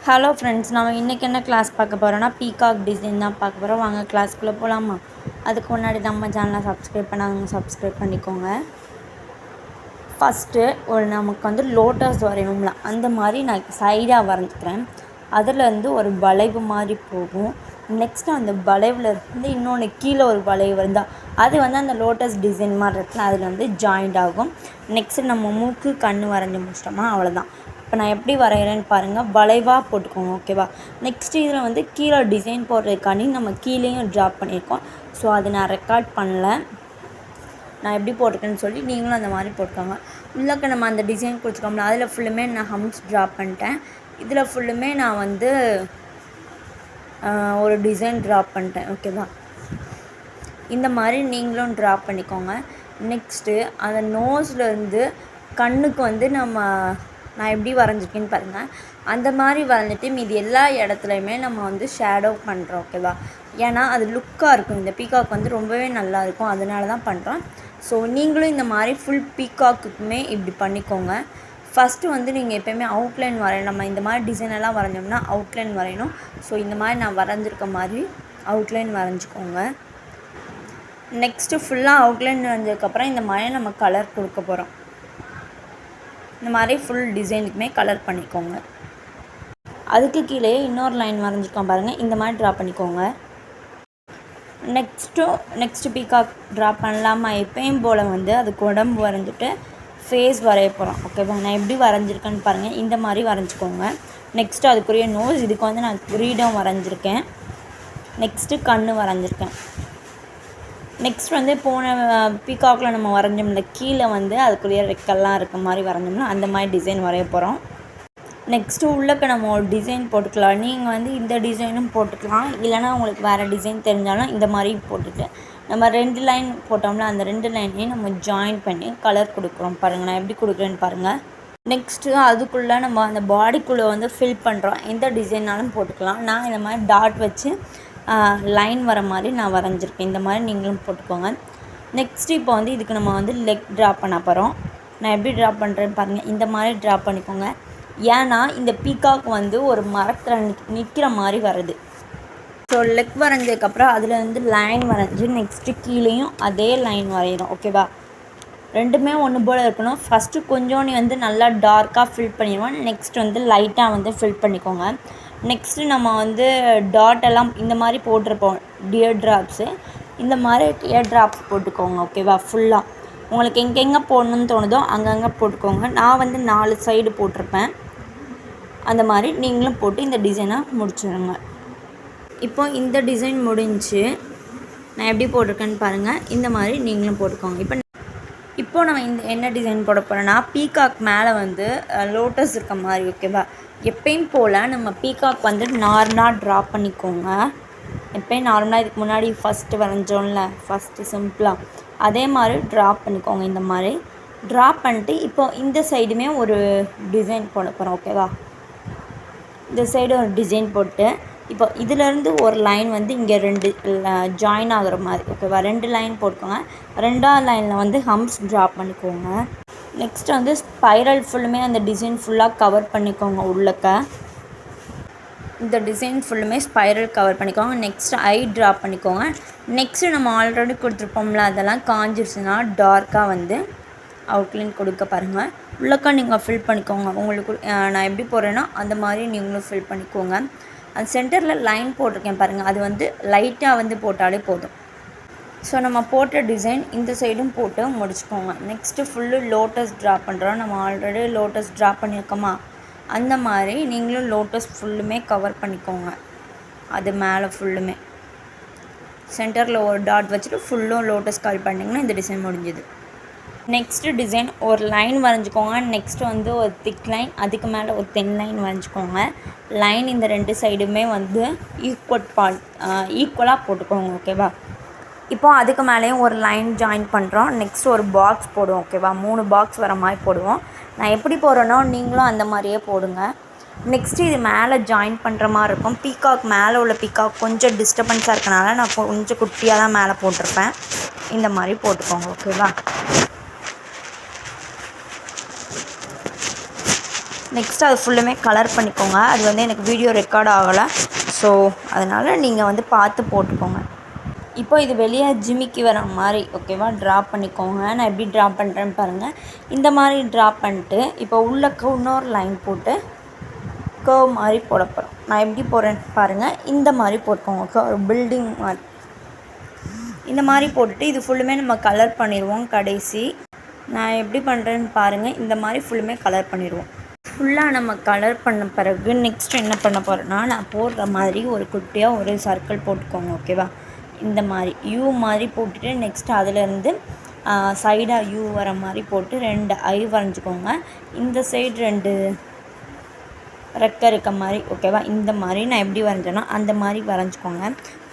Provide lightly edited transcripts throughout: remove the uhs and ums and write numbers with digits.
Hello friends, நம்ம இன்றைக்கி என்ன கிளாஸ் பார்க்க போகிறோன்னா பீகாக் டிசைன் தான் பார்க்க போகிறோம். வாங்க கிளாஸ்க்குள்ளே போகலாமா? அதுக்கு முன்னாடி நம்ம சேனலை சப்ஸ்கிரைப் பண்ணாங்க, சப்ஸ்கிரைப் பண்ணிக்கோங்க. ஃபஸ்ட்டு நமக்கு லோட்டஸ் வரையணும்ல, அந்த மாதிரி நான் சைடாக வரைஞ்சிக்கிறேன். அதிலேருந்து ஒரு வளைவு மாதிரி போகும். நெக்ஸ்ட்டு அந்த வளைவில் இருந்து இன்னொன்று கீழே ஒரு வளைவு இருந்தால் அது அந்த லோட்டஸ் டிசைன் மாதிரி இருக்குல்ல, அதில் ஜாயிண்ட் ஆகும். நெக்ஸ்ட்டு நம்ம மூக்கு கண் வரைஞ்சி முடிச்சிட்டோமா, அவ்வளோதான். இப்போ நான் எப்படி வரைகிறேன்னு பாருங்கள். வளைவாக போட்டுக்கோங்க, ஓகேவா? நெக்ஸ்ட்டு இதில் கீழே டிசைன் போடுறதுக்காண்டி நம்ம கீழேயும் ட்ராப் பண்ணியிருக்கோம். ஸோ அது நான் ரெக்கார்ட் பண்ணல, நான் எப்படி போட்டிருக்கேன்னு சொல்லி நீங்களும் அந்த மாதிரி போட்டுக்கோங்க. உள்ளக்க நம்ம அந்த டிசைன் கொடுத்துருக்கோம்ல, அதில் ஃபுல்லுமே நான் ஹம்ஸ் ட்ராப் பண்ணிட்டேன். இதில் ஃபுல்லுமே நான் ஒரு டிசைன் ட்ராப் பண்ணிட்டேன், ஓகேவா? இந்த மாதிரி நீங்களும் ட்ராப் பண்ணிக்கோங்க. நெக்ஸ்ட்டு அந்த நோஸ்லேருந்து கண்ணுக்கு நான் எப்படி வரைஞ்சிருக்கேன்னு பாருங்கள். அந்த மாதிரி வரைஞ்சிட்டு மீதி எல்லா இடத்துலையுமே நம்ம ஷேடோ பண்ணுறோம், ஓகேவா? ஏன்னா அது லுக்காக இருக்கும். இந்த பீகாக் ரொம்பவே நல்லாயிருக்கும், அதனால தான் பண்ணுறோம். ஸோ நீங்களும் இந்த மாதிரி ஃபுல் பீகாக்குக்குமே இப்படி பண்ணிக்கோங்க. ஃபஸ்ட்டு நீங்கள் எப்போயுமே அவுட்லைன் வரையணும். நம்ம இந்த மாதிரி டிசைன் எல்லாம் வரைஞ்சோம்னா அவுட்லைன் வரையணும். ஸோ இந்த மாதிரி நான் வரைஞ்சிருக்க மாதிரி அவுட்லைன் வரைஞ்சிக்கோங்க. நெக்ஸ்ட்டு ஃபுல்லாக அவுட்லைன் வரைஞ்சதுக்கப்புறம் இந்த மாதிரி நம்ம கலர் கொடுக்க போகிறோம். இந்த மாதிரி ஃபுல் டிசைனுக்குமே கலர் பண்ணிக்கோங்க. அதுக்கு கீழே இன்னொரு லைன் வரைஞ்சிருக்கோம் பாருங்கள், இந்த மாதிரி ட்ரா பண்ணிக்கோங்க. நெக்ஸ்ட்டு பீகாக் ட்ரா பண்ணலாமல் எப்பயும் போல் அதுக்கு உடம்பு வரைஞ்சிட்டு ஃபேஸ் வரைய போகிறோம், ஓகேவா? நான் எப்படி வரைஞ்சிருக்கேன்னு பாருங்கள், இந்த மாதிரி வரைஞ்சிக்கோங்க. நெக்ஸ்ட்டு அதுக்குரிய நோஸ், இதுக்கு நான் கிரீடம் வரைஞ்சிருக்கேன். நெக்ஸ்ட்டு கண் வரைஞ்சிருக்கேன். நெக்ஸ்ட் போன பீகாக்கில் நம்ம வரைஞ்சோம்ல, கீழே அதுக்குரிய ரெக்கெல்லாம் இருக்க மாதிரி வரைஞ்சோம்னா அந்த மாதிரி டிசைன் வரைய போகிறோம். நெக்ஸ்ட்டு உள்ளக்க நம்ம ஒரு டிசைன் போட்டுக்கலாம். நீங்கள் இந்த டிசைனும் போட்டுக்கலாம், இல்லைனா உங்களுக்கு வேறு டிசைன் தெரிஞ்சாலும் இந்த மாதிரி போட்டுட்டு நம்ம 2 லைன் போட்டோம்ல, அந்த 2 லைனையும் நம்ம ஜாயின் பண்ணி கலர் கொடுக்குறோம். பாருங்கள், நான் எப்படி கொடுக்குறேன்னு பாருங்கள். நெக்ஸ்ட்டு அதுக்குள்ளே நம்ம அந்த பாடிக்குள்ளே ஃபில் பண்ணுறோம். எந்த டிசைனாலும் போட்டுக்கலாம். நான் இந்த மாதிரி டாட் வச்சு லைன் வர மாதிரி நான் வரைஞ்சிருக்கேன். இந்த மாதிரி நீங்களும் போட்டுக்கோங்க. நெக்ஸ்ட்டு இப்போ இதுக்கு நம்ம லெக் ட்ரா பண்ண போகிறோம். நான் எப்படி ட்ரா பண்ணுறேன்னு பாருங்கள். இந்த மாதிரி ட்ரா பண்ணிக்கோங்க. ஏன்னா இந்த பீகாக் ஒரு மரத்தில் நிற்கிற மாதிரி வருது. ஸோ லெக் வரைஞ்சதுக்கப்புறம் அதில் லைன் வரைஞ்சி நெக்ஸ்ட்டு கீழேயும் அதே லைன் வரைகிறோம், ஓகேவா? ரெண்டுமே ஒன்று போல் இருக்கணும். ஃபஸ்ட்டு கொஞ்சோண்டு நல்லா டார்க்காக ஃபில் பண்ணிடுவோம். நெக்ஸ்ட் லைட்டாக ஃபில் பண்ணிக்கோங்க. நெக்ஸ்ட்டு நம்ம டாட்டெல்லாம் இந்த மாதிரி போட்டிருப்போம், டியர் ட்ராப்ஸு. இந்த மாதிரி டியர் ட்ராப்ஸ் போட்டுக்கோங்க, ஓகேவா? ஃபுல்லாக உங்களுக்கு எங்கெங்கே போடணுன்னு தோணுதோ அங்கங்கே போட்டுக்கோங்க. நான் 4 சைடு போட்டிருப்பேன். அந்த மாதிரி நீங்களும் போட்டு இந்த டிசைனை முடிச்சிடுங்க. இப்போ இந்த டிசைன் முடிஞ்சு நான் எப்படி போட்டிருக்கேன்னு பாருங்கள். இந்த மாதிரி நீங்களும் போட்டுக்கோங்க. இப்போ நம்ம என்ன டிசைன் போட போகிறோன்னா, பீகாக் மேலே லோட்டஸ் இருக்க மாதிரி, ஓகேவா? எப்பயும் போல் நம்ம பீகாக் நார்மலாக ட்ரா பண்ணிக்கோங்க. எப்பயும் நார்மலாக இதுக்கு முன்னாடி ஃபஸ்ட்டு வரைஞ்சோம்ல, ஃபஸ்ட்டு சிம்பிளாக அதே மாதிரி ட்ரா பண்ணிக்கோங்க. இந்த மாதிரி ட்ரா பண்ணிட்டு இப்போ இந்த சைடுமே ஒரு டிசைன் போட போகிறோம், ஓகேவா? இந்த சைடு ஒரு டிசைன் போட்டு இப்போ இதிலேருந்து ஒரு லைன் இங்கே 2 ஜாயின் ஆகிற மாதிரி, ஓகேவா? 2 லைன் போட்டுக்கோங்க. 2ஆவது லைனில் ஹம்ஸ் ட்ரா பண்ணிக்கோங்க. நெக்ஸ்ட்டு ஸ்பைரல் ஃபுல்லுமே அந்த டிசைன் ஃபுல்லாக கவர் பண்ணிக்கோங்க. உள்ளக்க இந்த டிசைன் ஃபுல்லுமே ஸ்பைரல் கவர் பண்ணிக்கோங்க. நெக்ஸ்ட்டு ஐ ட்ரா பண்ணிக்கோங்க. நெக்ஸ்ட்டு நம்ம ஆல்ரெடி கொடுத்துருப்போம்ல, அதெல்லாம் காஞ்சிருச்சுன்னா டார்க்காக அவுட்லைன் கொடுக்க பாருங்கள். உள்ளக்கா நீங்கள் ஃபில் பண்ணிக்கோங்க. உங்களுக்கு நான் எப்படி போடுறேன்னா அந்த மாதிரி நீங்களும் ஃபில் பண்ணிக்கோங்க. அந்த சென்டரில் லைன் போட்டிருக்கேன் பாருங்கள், அது லைட்டாக போட்டாலே போதும். ஸோ நம்ம போட்ட டிசைன் இந்த சைடும் போட்டு முடிச்சுக்கோங்க. நெக்ஸ்ட்டு ஃபுல்லு லோட்டஸ் ட்ரா பண்ணுறோம். நம்ம ஆல்ரெடி லோட்டஸ் ட்ரா பண்ணியிருக்கோமா, அந்த மாதிரி நீங்களும் லோட்டஸ் ஃபுல்லுமே கவர் பண்ணிக்கோங்க. அது மேலே ஃபுல்லுமே சென்டரில் ஒரு டாட் வச்சுட்டு ஃபுல்லும் லோட்டஸ் கவர் பண்ணிங்கன்னா இந்த டிசைன் முடிஞ்சுது. நெக்ஸ்ட்டு டிசைன் ஒரு லைன் வரைஞ்சிக்கோங்க. நெக்ஸ்ட்டு ஒரு திக் லைன், அதுக்கு மேலே ஒரு தென் லைன் வரைஞ்சிக்கோங்க. லைன் இந்த 2 சைடுமே ஈக்குவலாக போட்டுக்கோங்க, ஓகேவா? இப்போ அதுக்கு மேலேயும் ஒரு லைன் ஜாயின் பண்ணுறோம். நெக்ஸ்ட் ஒரு பாக்ஸ் போடுவோம், ஓகேவா? 3 பாக்ஸ் வர மாதிரி போடுவோம். நான் எப்படி போடுறேனோ நீங்களும் அந்த மாதிரியே போடுங்க. நெக்ஸ்ட்டு இது மேலே ஜாயின் பண்ணுற மாதிரி இருக்கும். பீகாக் மேலே உள்ள பீகாக் கொஞ்சம் டிஸ்டர்பன்ஸாக இருக்கனால நான் கொஞ்சம் குட்டியாக தான் மேலே போட்டிருப்பேன். இந்த மாதிரி போட்டுக்கோங்க, ஓகேவா? நெக்ஸ்ட் அது ஃபுல்லுமே கலர் பண்ணிக்கோங்க. அது வந்து எனக்கு வீடியோ ரெக்கார்ட் ஆகலை, ஸோ அதனால் நீங்கள் வந்து பார்த்து போட்டுக்கோங்க. இப்போ இது வெளியே ஜிமிக்கி வர மாதிரி ஓகேவா ட்ரா பண்ணிக்கோங்க. நான் எப்படி ட்ரா பண்ணுறேன்னு பாருங்கள். இந்த மாதிரி ட்ரா பண்ணிட்டு இப்போ உள்ள இன்னொரு லைன் போட்டு கர்வ் மாதிரி போட போகிறோம். நான் எப்படி போடுறேன்னு பாருங்கள். இந்த மாதிரி போட்டுக்கோங்க, ஒரு பில்டிங் மாதிரி இந்த மாதிரி போட்டுட்டு இது ஃபுல்லுமே நம்ம கலர் பண்ணிடுவோம். கடைசி நான் எப்படி பண்ணுறேன்னு பாருங்கள். இந்த மாதிரி ஃபுல்லுமே கலர் பண்ணிடுவோம். ஃபுல்லாக நம்ம கலர் பண்ண பிறகு நெக்ஸ்ட் என்ன பண்ண போகிறேன்னா, நான் போடுற மாதிரி ஒரு குட்டியாக ஒரு சர்க்கிள் போட்டுக்கோங்க ஓகேவா. இந்த மாதிரி யூ மாதிரி போட்டுட்டு நெக்ஸ்ட் அதிலேருந்து சைடாக யூ வர மாதிரி போட்டு 2 ஐ வரைஞ்சிக்கோங்க. இந்த சைடு 2 ரெக்கை இருக்க மாதிரி ஓகேவா. இந்த மாதிரி நான் எப்படி வரைஞ்சேன்னா அந்த மாதிரி வரைஞ்சிக்கோங்க.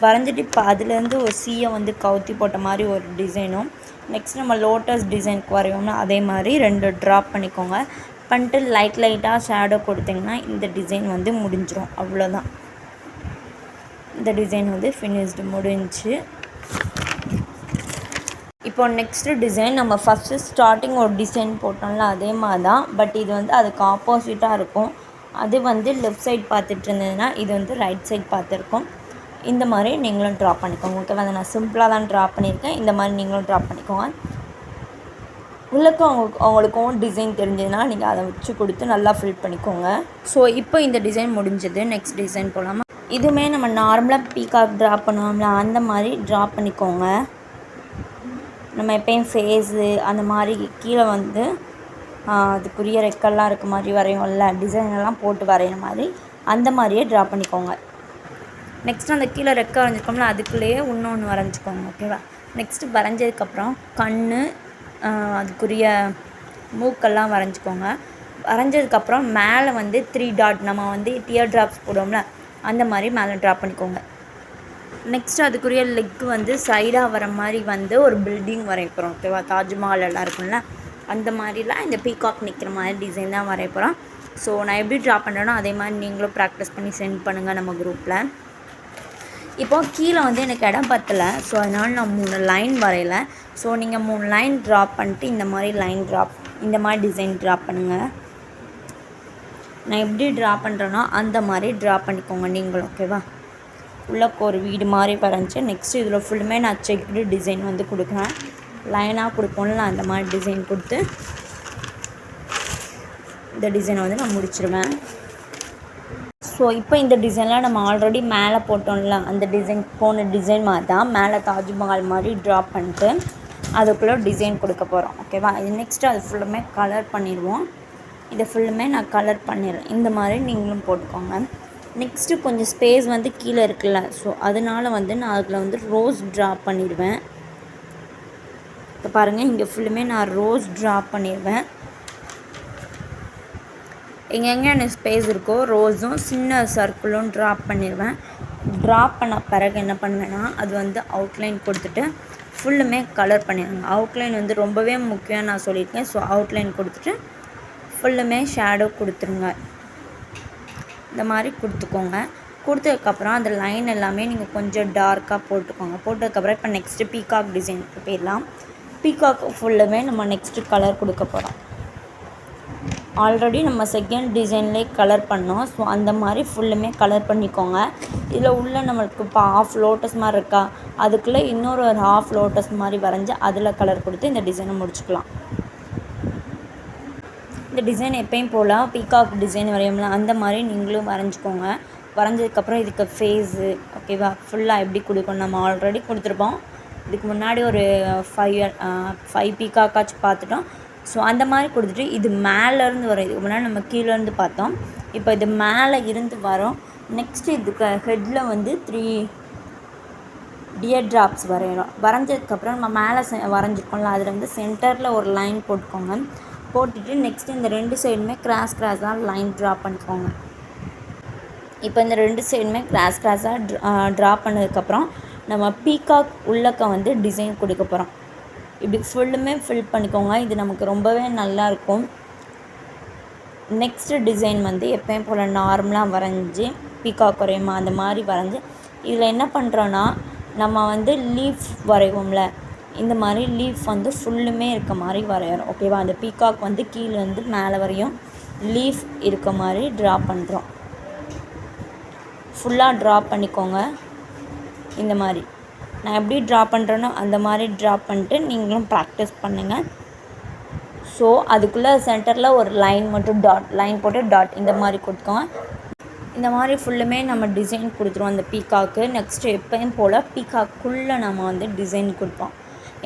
வரைஞ்சிட்டு இப்போ அதுலேருந்து ஒரு சீயை வந்து கவுத்தி போட்ட மாதிரி ஒரு டிசைனும், நெக்ஸ்ட் நம்ம லோட்டஸ் டிசைனுக்கு வரையோம்னா அதே மாதிரி 2 ட்ராப் பண்ணிக்கோங்க. பண்ணிட்டு லைட்டாக ஷேடோ கொடுத்திங்கன்னா இந்த டிசைன் வந்து முடிஞ்சிடும். அவ்வளோதான், இந்த டிசைன் வந்து ஃபினிஷ்டு முடிஞ்சு. இப்போ நெக்ஸ்ட்டு டிசைன் நம்ம ஃபஸ்ட்டு ஸ்டார்டிங் ஒரு டிசைன் போட்டோம்ல அதே மாதிரி தான், பட் இது வந்து அதுக்கு ஆப்போசிட்டாக இருக்கும். அது வந்து லெஃப்ட் சைட் பார்த்துட்டு இருந்ததுன்னா இது வந்து ரைட் சைட் பார்த்துருக்கோம். இந்த மாதிரி நீங்களும் ட்ரா பண்ணிக்கோங்க ஓகேவா. அதை நான் சிம்பிளாக தான் ட்ரா பண்ணியிருக்கேன். இந்த மாதிரி நீங்களும் ட்ரா பண்ணிக்கோங்க. உள்ளக்கும் அவங்களுக்கும் டிசைன் தெரிஞ்சதுன்னா நீங்கள் அதை வச்சு கொடுத்து நல்லா ஃபில் பண்ணிக்கோங்க. ஸோ இப்போ இந்த டிசைன் முடிஞ்சது. நெக்ஸ்ட் டிசைன் போகலாமா. இதுவுமே நம்ம நார்மலாக பீகாக் ட்ரா பண்ணுவோம்ல அந்த மாதிரி ட்ரா பண்ணிக்கோங்க. நம்ம எப்பயும் ஃபேஸு அந்த மாதிரி கீழே வந்து அதுக்குரிய ரெக்கெல்லாம் இருக்க மாதிரி வரையும்ல, டிசைனெல்லாம் போட்டு வரைகிற மாதிரி அந்த மாதிரியே ட்ரா பண்ணிக்கோங்க. நெக்ஸ்ட் அந்த கீழே ரெக்கை வரைஞ்சிக்கோம்ல அதுக்குள்ளேயே இன்னொன்று வரைஞ்சிக்கோங்க ஓகேவா. நெக்ஸ்ட்டு வரைஞ்சதுக்கப்புறம் கண், அதுக்குரிய மூக்கெல்லாம் வரைஞ்சிக்கோங்க. வரைஞ்சதுக்கப்புறம் மேலே வந்து 3 டாட் நம்ம வந்து டியர் ட்ராப்ஸ் போடுவோம்ல அந்த மாதிரி மேலே ட்ரா பண்ணிக்கோங்க. நெக்ஸ்ட்டு அதுக்குரிய லெக்கு வந்து சைடாக வர மாதிரி வந்து ஒரு பில்டிங் வரையப்போகிறோம் ஓகேவா. தாஜ்மஹால் எல்லாம் இருக்கும்ல அந்த மாதிரிலாம் இந்த பீகாக் நிற்கிற மாதிரி டிசைன் தான் வரையப்போகிறோம். ஸோ நான் எப்படி ட்ரா பண்ணுறேனோ அதே மாதிரி நீங்களும் ப்ராக்டிஸ் பண்ணி சென்ட் பண்ணுங்கள் நம்ம குரூப்பில். இப்போது கீழே வந்து எனக்கு இடம் பத்தலை, ஸோ அதனால் நான் 3 லைன் வரையலை. ஸோ நீங்கள் 3 லைன் ட்ரா பண்ணிட்டு இந்த மாதிரி லைன் ட்ராப் இந்த மாதிரி டிசைன் ட்ரா பண்ணுங்கள். நான் எப்படி ட்ரா பண்ணுறேனோ அந்த மாதிரி ட்ரா பண்ணிக்கோங்க நீங்களும் ஓகேவா. உள்ளக்கு ஒரு வீடு மாதிரி வரைஞ்சி நெக்ஸ்ட்டு இதில் ஃபுல்லுமே நான் செக்டு டிசைன் வந்து கொடுக்குறேன். லைனாக கொடுப்போம்ல அந்த மாதிரி டிசைன் கொடுத்து இந்த டிசைனை வந்து நான் முடிச்சிடுவேன். ஸோ இப்போ இந்த டிசைன்லாம் நம்ம ஆல்ரெடி மேலே போட்டோம்ல அந்த டிசைன் போன டிசைன் மாதிரி தான் மேலே தாஜ்மஹால் மாதிரி ட்ரா பண்ணிட்டு அதுக்குள்ளே டிசைன் கொடுக்க போகிறோம் ஓகேவா. இது நெக்ஸ்ட்டு அது ஃபுல்லுமே கலர் பண்ணிடுவோம். இதை ஃபுல்லுமே நான் கலர் பண்ணிடுறேன். இந்த மாதிரி நீங்களும் போட்டுக்கோங்க. நெக்ஸ்ட்டு கொஞ்சம் ஸ்பேஸ் வந்து கீழே இருக்குல்ல, ஸோ அதனால் வந்து நான் அதில் வந்து ரோஸ் ட்ரா பண்ணிடுவேன். இப்போ பாருங்கள் இங்கே ஃபுல்லுமே நான் ரோஸ் ட்ரா பண்ணிடுவேன். எங்கெங்கே எனக்கு ஸ்பேஸ் இருக்கோ ரோஸும் சின்ன சர்க்கிளும் ட்ரா பண்ணிடுவேன். ட்ரா பண்ண பிறகு என்ன பண்ணுவேன்னா அது வந்து அவுட்லைன் கொடுத்துட்டு ஃபுல்லுமே கலர் பண்ணிடுவேன். அவுட்லைன் வந்து ரொம்பவே முக்கியம் நான் சொல்லியிருக்கேன். ஸோ அவுட்லைன் கொடுத்துட்டு ஃபுல்லுமே ஷேடோ கொடுத்துருங்க. இந்த மாதிரி கொடுத்துக்கோங்க. கொடுத்ததுக்கப்புறம் அந்த லைன் எல்லாமே நீங்கள் கொஞ்சம் டார்க்காக போட்டுக்கோங்க. போட்டதுக்கப்புறம் இப்போ நெக்ஸ்ட்டு பீகாக் டிசைனுக்கு போயிடலாம். பீகாக் ஃபுல்லுமே நம்ம நெக்ஸ்ட்டு கலர் கொடுக்க போகிறோம். ஆல்ரெடி நம்ம செகண்ட் டிசைன்லேயே கலர் பண்ணோம். ஸோ அந்த மாதிரி ஃபுல்லுமே கலர் பண்ணிக்கோங்க. இதில் உள்ள நம்மளுக்கு இப்போ ஹாஃப் லோட்டஸ் மாதிரி இருக்கா, அதுக்குள்ளே இன்னொரு ஒரு ஹாஃப் லோட்டஸ் மாதிரி வரைஞ்சி அதில் கலர் கொடுத்து இந்த டிசைனை முடிச்சுக்கலாம். இந்த டிசைன் எப்பயும் போல் பீகாக் டிசைன் வரையும்ல அந்த மாதிரி நீங்களும் வரைஞ்சிக்கோங்க. வரைஞ்சதுக்கப்புறம் இதுக்கு ஃபேஸு ஓகேவா ஃபுல்லாக எப்படி கொடுக்கணும் நம்ம ஆல்ரெடி கொடுத்துருப்போம். இதுக்கு முன்னாடி ஒரு 5 பீகாக்காச்சும் பார்த்துட்டோம். ஸோ அந்த மாதிரி கொடுத்துட்டு இது மேலேருந்து வரும். இதுக்கு முன்னாடி நம்ம கீழேருந்து பார்த்தோம். இப்போ இது மேலே இருந்து வரும். நெக்ஸ்ட்டு இதுக்கு ஹெட்டில் வந்து 3 டியர் ட்ராப்ஸ் வரைகிறோம். வரைஞ்சதுக்கப்புறம் நம்ம மேலே வரைஞ்சிருக்கோம்ல அதில் வந்து சென்டரில் ஒரு லைன் போட்டுக்கோங்க. போட்டுட்டு நெக்ஸ்ட்டு இந்த 2 சைடுமே கிராஸாக லைன் ட்ரா பண்ணிக்கோங்க. இப்போ இந்த 2 சைடுமே கிராஸாக ட்ரா பண்ணதுக்கப்புறம் நம்ம பீகாக் உள்ளக்க வந்து டிசைன் கொடுக்க போகிறோம். இப்படி ஃபுல்லுமே ஃபில் பண்ணிக்கோங்க. இது நமக்கு ரொம்பவே நல்லாயிருக்கும். நெக்ஸ்ட்டு டிசைன் வந்து எப்பயும் போல் நார்மலாக வரைஞ்சி பீகாக் வரையுமா அந்த மாதிரி வரைஞ்சி இதில் என்ன பண்ணுறோன்னா நம்ம வந்து லீஃப் வரைவோம்ல இந்த மாதிரி லீஃப் வந்து ஃபுல்லுமே இருக்க மாதிரி வரைகிறோம் ஓகேவா. அந்த பீகாக் வந்து கீழே வந்து மேலே வரையும் லீஃப் இருக்க மாதிரி ட்ரா பண்ணுறோம். ஃபுல்லாக ட்ரா பண்ணிக்கோங்க. இந்த மாதிரி நான் எப்படி ட்ரா பண்ணுறேனோ அந்த மாதிரி ட்ரா பண்ணிட்டு நீங்களும் ப்ராக்டிஸ் பண்ணுங்கள். ஸோ அதுக்குள்ளே சென்டரில் ஒரு லைன் மட்டும் லைன் போட்டு டாட் இந்த மாதிரி கொடுத்துக்கோங்க. இந்த மாதிரி ஃபுல்லுமே நம்ம டிசைன் கொடுத்துருவோம் அந்த பீகாக்கு. நெக்ஸ்ட்டு எப்பயும் போல் பீகாக்குள்ளே நம்ம வந்து டிசைன் கொடுப்போம்.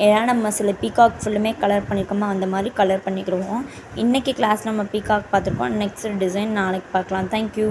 ஏன்னா நம்ம சில பீகாக் ஃபுல்லுமே கலர் பண்ணியிருக்கோமா, அந்த மாதிரி கலர் பண்ணிக்கிடுவோம். இன்றைக்கி கிளாஸ் நம்ம பீகாக் பார்த்துருக்கோம். நெக்ஸ்ட் டிசைன் நாளைக்கு பார்க்கலாம். தேங்க்யூ.